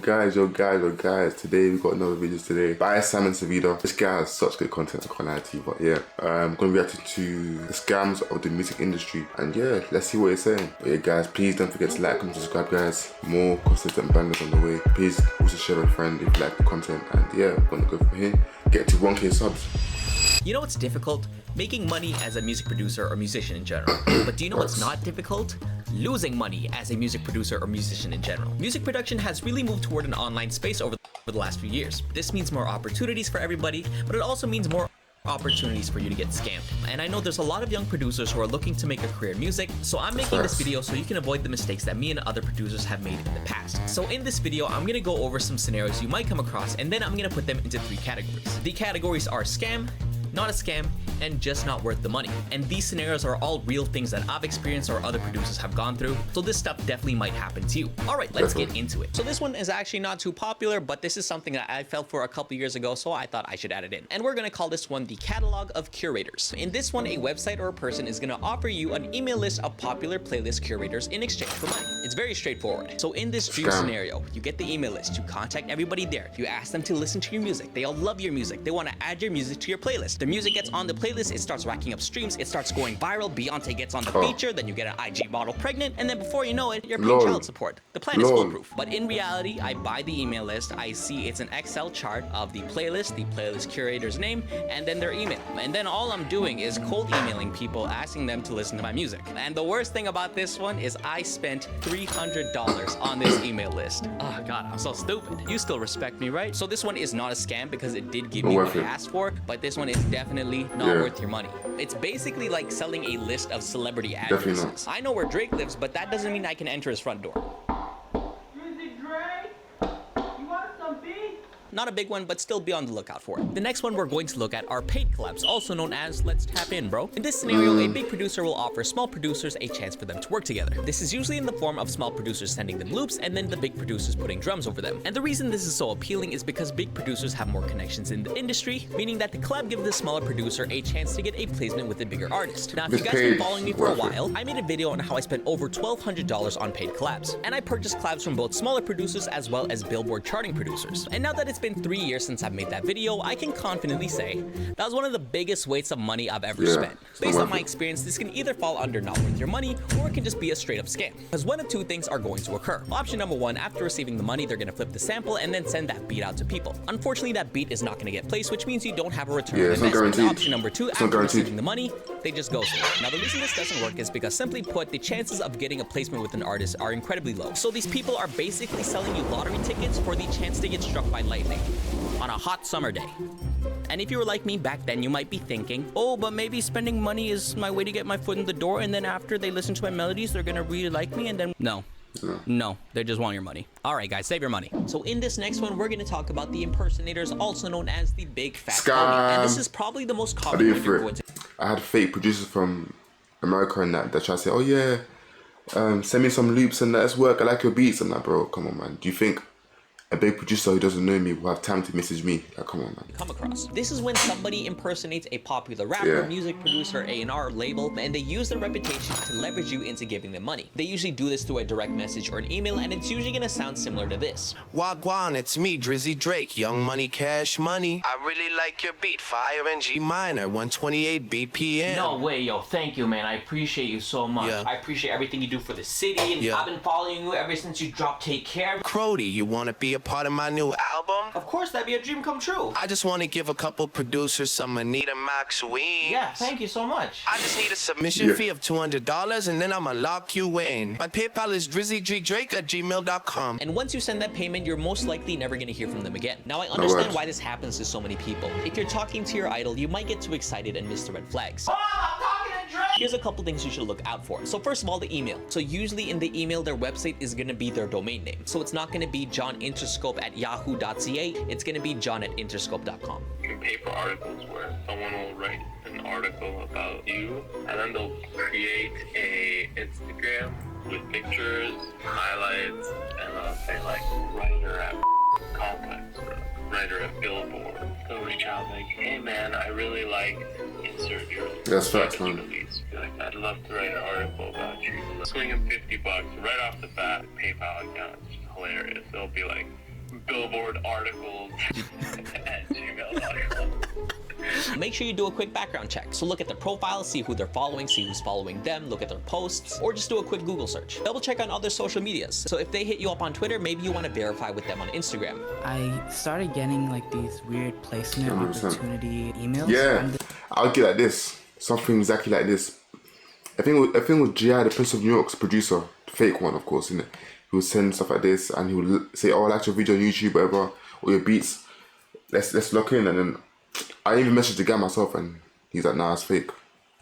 Yo guys, today we got another video today by Sam and Savida. This guy has such good content, I can't lie to you, but yeah, I'm gonna react to the scams of the music industry, and yeah, let's see what he's saying. But yeah guys, please don't forget to like and subscribe guys, more consistent bangers on the way. Please also share with a friend if you like the content, and yeah, we're gonna go from here, get to 1K subs. You know what's difficult? Making money as a music producer or musician in general. But do you know what's not difficult? Losing money as a music producer or musician in general. Music production has really moved toward an online space over the last few years. This means more opportunities for everybody, but it also means more opportunities for you to get scammed. And I know there's a lot of young producers who are looking to make a career in music, so I'm making this video so you can avoid the mistakes that me and other producers have made in the past. So in this video, I'm gonna go over some scenarios you might come across, and then I'm gonna put them into 3 categories. The categories are scam, not a scam, and just not worth the money. And these scenarios are all real things that I've experienced or other producers have gone through, so this stuff definitely might happen to you. All right, let's get into it. So this one is actually not too popular, but this is something that I fell for a couple years ago, so I thought I should add it in. And we're gonna call this one the catalog of curators. In this one, a website or a person is gonna offer you an email list of popular playlist curators in exchange for money. It's very straightforward. So in this dream scenario, you get the email list, you contact everybody there, you ask them to listen to your music, they all love your music, they wanna add your music to your playlist. The music gets on the playlist, it starts racking up streams, it starts going viral, Beyonce gets on the feature, then you get an IG model pregnant, and then before you know it, you're paying child support. The plan is foolproof. But in reality, I buy the email list, I see it's an Excel chart of the playlist curator's name, and then their email. And then all I'm doing is cold emailing people, asking them to listen to my music. And the worst thing about this one is I spent $300 on this email list. Oh God, I'm so stupid. You still respect me, right? So this one is not a scam because it did give me what I asked for, but this one is definitely not worth your money. It's basically like selling a list of celebrity addresses. I know where Drake lives, but that doesn't mean I can enter his front door. Not a big one, but still be on the lookout for it. The next one we're going to look at are paid collabs, also known as let's tap in, bro. In this scenario, a big producer will offer small producers a chance for them to work together. This is usually in the form of small producers sending them loops and then the big producers putting drums over them. And the reason this is so appealing is because big producers have more connections in the industry, meaning that the collab gives the smaller producer a chance to get a placement with a bigger artist. Now, if you guys have been following me for a while, I made a video on how I spent over $1,200 on paid collabs. And I purchased collabs from both smaller producers as well as Billboard charting producers. And now that it's been 3 years since I've made that video, I can confidently say that was one of the biggest wastes of money I've ever spent. Based on my experience, this can either fall under not worth your money, or it can just be a straight up scam. Because one of 2 things are going to occur. Option number 1, after receiving the money, they're gonna flip the sample and then send that beat out to people. Unfortunately, that beat is not gonna get placed, which means you don't have a return on investment. Option number 2, after receiving the money, they just go through it. Now, the reason this doesn't work is because, simply put, the chances of getting a placement with an artist are incredibly low. So these people are basically selling you lottery tickets for the chance to get struck by lightning on a hot summer day. And if you were like me back then, you might be thinking, oh, but maybe spending money is my way to get my foot in the door, and then after they listen to my melodies, they're gonna really like me, and then no, they just want your money. All right, guys, save your money. So in this next one, we're gonna talk about the impersonators, also known as the big fat phony. And this is probably the most common one you're going to. I had fake producers from America and that try to say, oh yeah, send me some loops and let's work, I like your beats. I'm like, bro, come on man, do you think a big producer who doesn't know me will have time to message me? Like, come on, man. Come across. This is when somebody impersonates a popular rapper, music producer, A&R, label, and they use their reputation to leverage you into giving them money. They usually do this through a direct message or an email, and it's usually gonna sound similar to this. Wagwan, it's me, Drizzy Drake, Young Money, Cash Money. I really like your beat, fire in G minor, 128 BPM. No way, yo, thank you, man. I appreciate you so much. I appreciate everything you do for the city, and I've been following you ever since you dropped Take Care. Crody, you wanna be a part of my new album? Of course, that'd be a dream come true. I just want to give a couple producers some Anita Max wings. Yeah, thank you so much. I just need a submission fee of $200 and then I'ma lock you in. My PayPal is drizzydrake@gmail.com. And once you send that payment, you're most likely never gonna hear from them again. Now, I understand why this happens to so many people. If you're talking to your idol, you might get too excited and miss the red flags. Oh, I'm talking to Drake! Here's a couple things you should look out for. So first of all, the email. So usually in the email, their website is gonna be their domain name. So it's not gonna be johninterscope@yahoo.ca. It's gonna be john@interscope.com. You can pay for articles where someone will write an article about you, and then they'll create a Instagram with pictures, highlights, and they'll say like writer at Complex or writer at Billboard. They'll reach out like, hey man, I really like insert your That's facts, man. release. Be like, I'd love to write an article about you. Swing them $50 right off the bat. PayPal account. It's hilarious. They'll be like, billboard articles at gmail.com. Make sure you do a quick background check. So look at their profile, see who they're following, see who's following them, look at their posts, or just do a quick Google search. Double check on other social medias. So if they hit you up on Twitter, maybe you want to verify with them on Instagram. I started getting like these weird placement 100%. opportunity emails. Yeah, I'll get like this. Something exactly like this. I think with G.I., the Prince of New York's producer, the fake one, of course, innit? He would send stuff like this, and he would say, "Oh, I like your video on YouTube, whatever, or your beats. Let's lock in." And then I even messaged the guy myself, and he's like, "Nah, it's fake."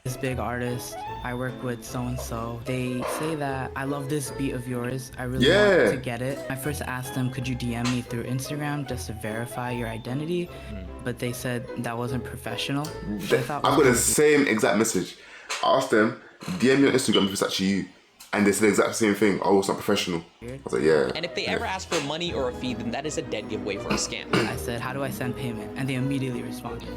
This big artist, I work with so-and-so. They say that I love this beat of yours. I really want to get it. I first asked them, could you DM me through Instagram just to verify your identity? But they said that wasn't professional. Which I thought I've got the same exact message. I asked them, DM me on Instagram if it's actually you. And they said the exact same thing. Oh, it's not professional. I was like, yeah. And if they ever ask for money or a fee, then that is a dead giveaway for a scam. I said, how do I send payment? And they immediately responded.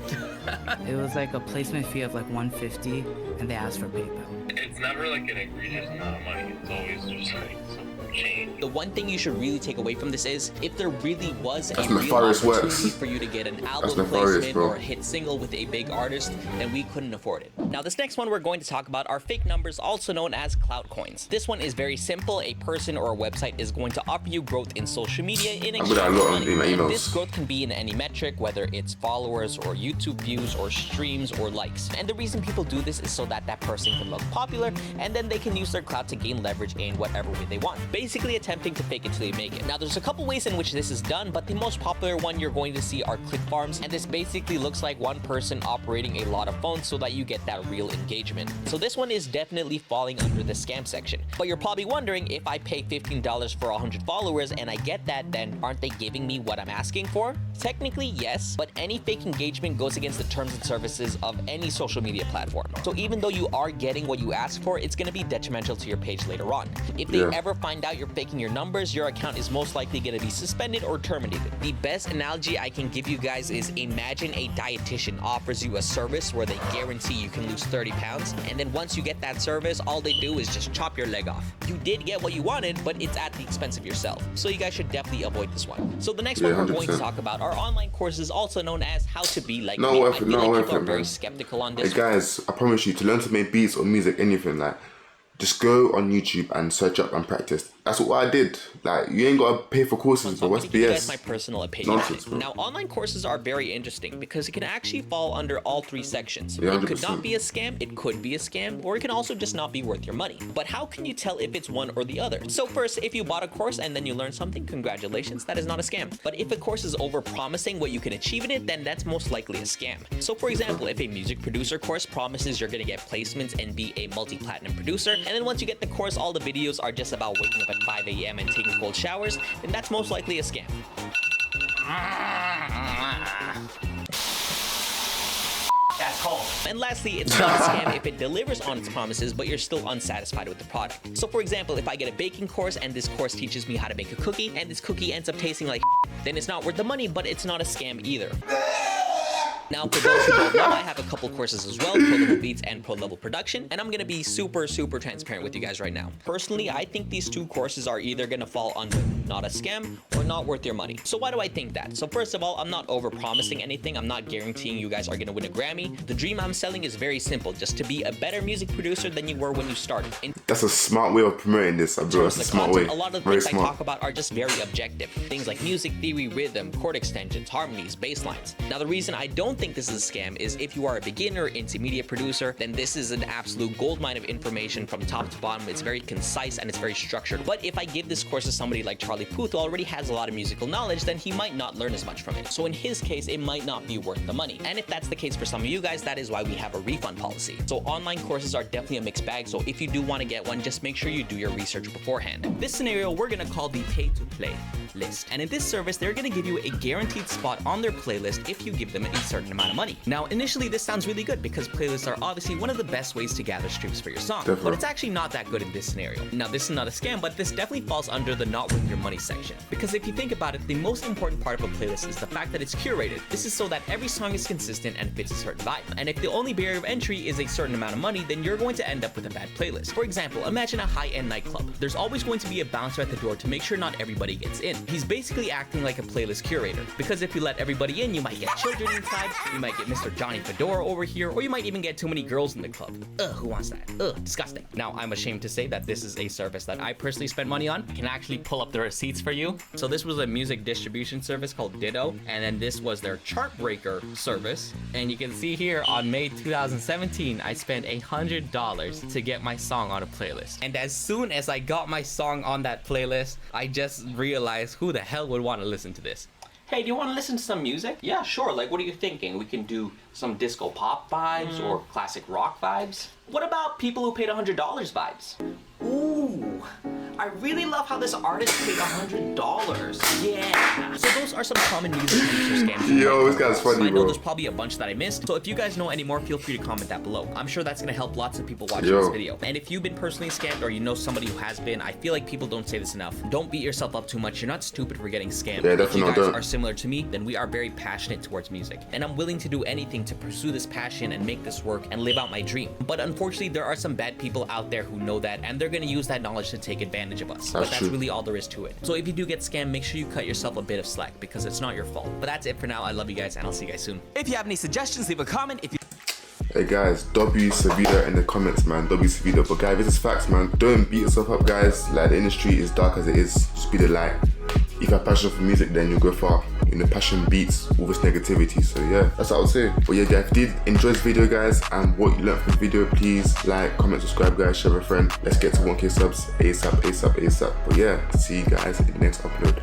It was like a placement fee of like $150, and they asked for PayPal. It's never like an egregious amount of money. It's always just like some change. The one thing you should really take away from this is, if there really was a real nefarious opportunity works. for you to get an album nefarious, placement bro. or a hit single with a big artist, then we couldn't afford it. Now this next one we're going to talk about are fake numbers, also known as clout coins. This one is very simple. A person or a website is going to offer you growth in social media in exchange got a for lot money. in my And emails. this growth can be in any metric, whether it's followers or YouTube views or streams or likes. And the reason people do this is so that that person can look popular, and then they can use their clout to gain leverage in whatever way they want. Basically attempting to fake it till they make it. Now there's a couple ways in which this is done, but the most popular one you're going to see are click farms, and this basically looks like one person operating a lot of phones so that you get that real engagement. So this one is definitely falling under the scam section. But you're probably wondering, if I pay $15 for 100 followers and I get that, then aren't they giving me what I'm asking for? Technically, yes, but any fake engagement goes against the terms and services of any social media platform. So even though you are getting what you asked for, it's going to be detrimental to your page later on. If they ever find out you're faking your numbers, your account is most likely going to be suspended or terminated. The best analogy I can give you guys is, imagine a dietitian offers you a service where they guarantee you can lose 30 pounds, and then once you get that service, all they do is just chop your leg off. You did get what you wanted, but it's at the expense of yourself. So you guys should definitely avoid this one. So the next one we're going to 100%. talk about are online courses, also known as how to be like No me. effort, I feel no like people effort, are very man. skeptical on Hey this. guys, I promise you, to learn to make beats or music, anything, like, just go on YouTube and search up and practice. That's what I did. Like, you ain't gotta pay for courses, So but what's I'm gonna give you guys my BS? personal opinion Nonsense, on bro. it. Now, online courses are very interesting because it can actually fall under all three sections. Yeah, It could 100%. not be a scam, it could be a scam, or it can also just not be worth your money. But how can you tell if it's one or the other? So first, if you bought a course and then you learned something, congratulations, that is not a scam. But if a course is over-promising what you can achieve in it, then that's most likely a scam. So for example, if a music producer course promises you're gonna get placements and be a multi-platinum producer, and then once you get the course, all the videos are just about waking up at 5 a.m. and taking cold showers, then that's most likely a scam. That's cold. And lastly, it's not a scam if it delivers on its promises, but you're still unsatisfied with the product. So for example, if I get a baking course and this course teaches me how to make a cookie, and this cookie ends up tasting like then it's not worth the money, but it's not a scam either. Now, for those who don't know, I have a couple courses as well, Pro Level Beats and Pro Level Production, and I'm gonna be super transparent with you guys right now. Personally, I think these two courses are either gonna fall under not a scam or not worth your money. So why do I think that? So first of all, I'm not over-promising anything. I'm not guaranteeing you guys are gonna win a Grammy. The dream I'm selling is very simple, just to be a better music producer than you were when you started. In That's a smart way of promoting this, bro. That's a the smart way. content, a lot of the Very things I smart. talk about are just very objective. Things like music theory, rhythm, chord extensions, harmonies, bass lines. Now, the reason I don't think this is a scam is if you are a beginner, intermediate producer, then this is an absolute goldmine of information from top to bottom. It's very concise and it's very structured. But if I give this course to somebody like Charlie Puth, who already has a lot of musical knowledge, then he might not learn as much from it. So in his case, it might not be worth the money. And if that's the case for some of you guys, that is why we have a refund policy. So online courses are definitely a mixed bag. So if you do want to get one, just make sure you do your research beforehand. This scenario we're gonna call the pay-to-play list. And in this service, they're gonna give you a guaranteed spot on their playlist if you give them a certain certain amount of money. Now, initially this sounds really good because playlists are obviously one of the best ways to gather streams for your song. Definitely. But it's actually not that good in this scenario. Now, this is not a scam, but this definitely falls under the not winning your money section. Because if you think about it, the most important part of a playlist is the fact that it's curated. This is so that every song is consistent and fits a certain vibe. And if the only barrier of entry is a certain amount of money, then you're going to end up with a bad playlist. For example, imagine a high-end nightclub. There's always going to be a bouncer at the door to make sure not everybody gets in. He's basically acting like a playlist curator. Because if you let everybody in, you might get children inside, you might get Mr. Johnny Fedora over here, or you might even get too many girls in the club. Ugh, who wants that? Ugh, disgusting. Now, I'm ashamed to say that this is a service that I personally spent money on. I can actually pull up the receipts for you. So this was a music distribution service called Ditto, and then this was their chart breaker service. And you can see here on May 2017, I spent $100 to get my song on a playlist. And as soon as I got my song on that playlist, I just realized who the hell would want to listen to this. Hey, do you want to listen to some music? Yeah, sure. Like, what are you thinking? We can do some disco pop vibes or classic rock vibes. What about people who paid $100 vibes? Ooh, I really love how this artist paid $100. Yeah. So those are some common music producer scams. Yo, this guy's funny, I know bro. there's probably a bunch that I missed. So if you guys know any more, feel free to comment that below. I'm sure that's gonna help lots of people watching this video. And if you've been personally scammed or you know somebody who has been, I feel like people don't say this enough. Don't beat yourself up too much. You're not stupid for getting scammed. Yeah, if you definitely guys don't. are similar to me, then we are very passionate towards music. And I'm willing to do anything to pursue this passion and make this work and live out my dream. But unfortunately, there are some bad people out there who know that, and they're gonna use that knowledge to take advantage of us. But that's really all there is to it. So if you do get scammed, make sure you cut yourself a bit of slack because it's not your fault. But that's it for now. I love you guys, and I'll see you guys soon. If you have any suggestions, leave a comment. If you Hey guys, W Savida in the comments, man. W Savida. But guys, this is facts, man. Don't beat yourself up, guys. Like, the industry is dark as it is. Just be the light. If you have passion for music, then you'll go far. You know, passion beats all this negativity. So yeah, that's what I would say. But yeah, guys, if you did enjoy this video, guys, and what you learned from the video, please like, comment, subscribe, guys, share with a friend. Let's get to 1K subs ASAP, ASAP, ASAP. But yeah, see you guys in the next upload.